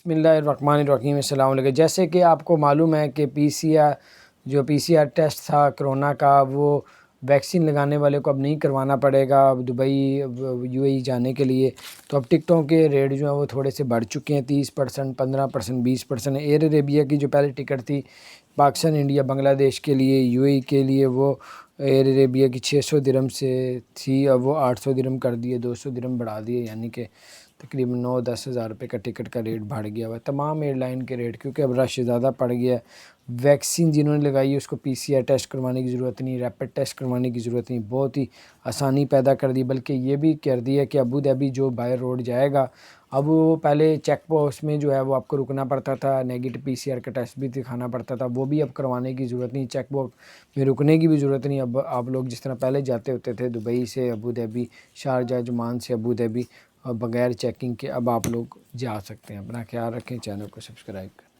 بسم اللہ الرحمن الرحیم، السلام علیکم۔ جیسے کہ آپ کو معلوم ہے کہ پی سی آر ٹیسٹ تھا کرونا کا، وہ ویکسین لگانے والے کو اب نہیں کروانا پڑے گا دبئی یو اے ای جانے کے لیے۔ تو اب ٹکٹوں کے ریٹ جو ہیں وہ تھوڑے سے بڑھ چکے ہیں، 30%، 15%، 20%۔ ایئر عربیہ کی جو پہلے ٹکٹ تھی پاکستان، انڈیا، بنگلہ دیش کے لیے، یو اے ای کے لیے، وہ ایئر عربیہ کی 600 درہم سے تھی، اب وہ 800 درہم کر دیے، 200 درہم بڑھا دیے، یعنی کہ تقریباً 9-10 ہزار روپے کا ٹکٹ کا ریٹ بڑھ گیا ہوا ہے تمام ایئر لائن کے ریٹ، کیونکہ اب رش زیادہ پڑ گیا ہے۔ ویکسین جنہوں نے لگائی ہے اس کو پی سی آر ٹیسٹ کروانے کی ضرورت نہیں، ریپڈ ٹیسٹ کروانے کی ضرورت نہیں، بہت ہی آسانی پیدا کر دی۔ بلکہ یہ بھی کر دی ہے کہ ابو دھابی جو بائی روڈ جائے گا، اب وہ پہلے چیک پوسٹ میں جو ہے وہ آپ کو رکنا پڑتا تھا، نیگیٹو پی سی آر کا ٹیسٹ بھی دکھانا پڑتا تھا، وہ بھی اب کروانے کی ضرورت نہیں، چیک پوسٹ میں رکنے کی بھی ضرورت نہیں۔ اب آپ لوگ جس طرح پہلے جاتے ہوتے تھے دبئی سے ابو دھابی، شارجہ، عمان سے ابو دھابی، اور بغیر چیکنگ کے اب آپ لوگ جا سکتے ہیں۔ اپنا خیال رکھیں، چینل کو سبسکرائب کریں۔